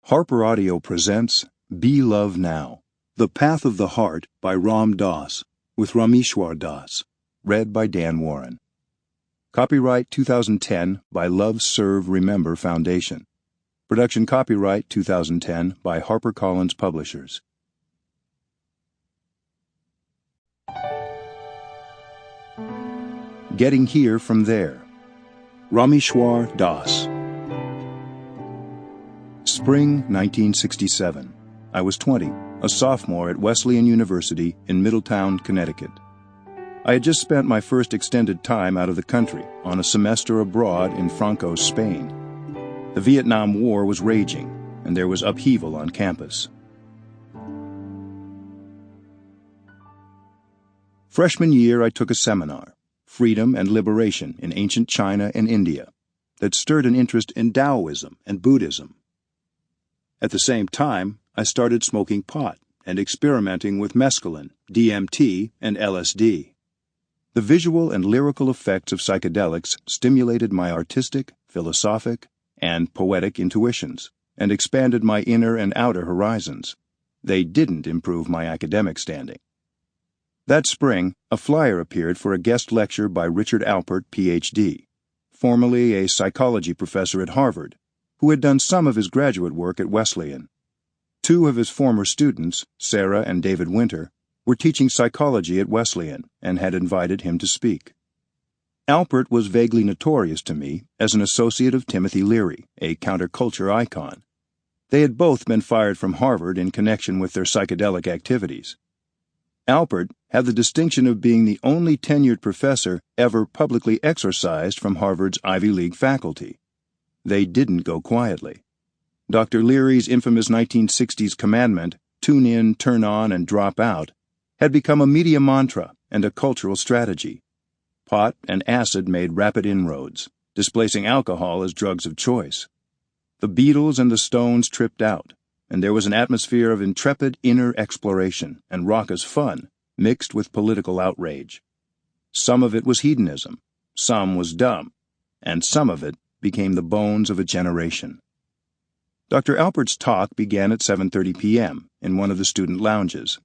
Harper Audio presents Be Love Now, The Path of the Heart by Ram Dass, with Rameshwar Das, read by Dan Warren. Copyright 2010 by Love Serve Remember Foundation. Production copyright 2010 by HarperCollins Publishers. Getting Here from There. Rameshwar Das. Spring 1967. I was 20, a sophomore at Wesleyan University in Middletown, Connecticut. I had just spent my first extended time out of the country on a semester abroad in Franco's Spain. The Vietnam War was raging, and there was upheaval on campus. Freshman year, I took a seminar, Freedom and Liberation in Ancient China and India, that stirred an interest in Taoism and Buddhism. At the same time, I started smoking pot and experimenting with mescaline, DMT, and LSD. The visual and lyrical effects of psychedelics stimulated my artistic, philosophic, and poetic intuitions, and expanded my inner and outer horizons. They didn't improve my academic standing. That spring, a flyer appeared for a guest lecture by Richard Alpert, Ph.D., formerly a psychology professor at Harvard, who had done some of his graduate work at Wesleyan. Two of his former students, Sarah and David Winter, were teaching psychology at Wesleyan and had invited him to speak. Alpert was vaguely notorious to me as an associate of Timothy Leary, a counterculture icon. They had both been fired from Harvard in connection with their psychedelic activities. Alpert had the distinction of being the only tenured professor ever publicly exorcised from Harvard's Ivy League faculty. They didn't go quietly. Dr. Leary's infamous 1960s commandment, tune in, turn on, and drop out, had become a media mantra and a cultural strategy. Pot and acid made rapid inroads, displacing alcohol as drugs of choice. The Beatles and the Stones tripped out, and there was an atmosphere of intrepid inner exploration and raucous fun mixed with political outrage. Some of it was hedonism, some was dumb, and some of it became the bones of a generation. Dr. Alpert's talk began at 7:30 p.m. in one of the student lounges.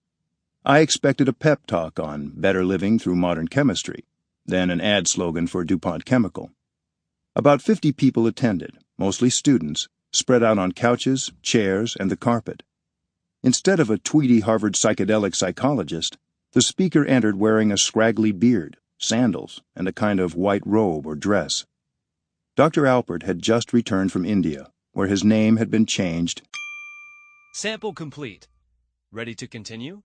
I expected a pep talk on better living through modern chemistry, then an ad slogan for DuPont Chemical. About 50 people attended, mostly students, spread out on couches, chairs, and the carpet. Instead of a tweedy Harvard psychedelic psychologist, the speaker entered wearing a scraggly beard, sandals, and a kind of white robe or dress. Dr. Alpert had just returned from India, where his name had been changed. Sample complete. Ready to continue?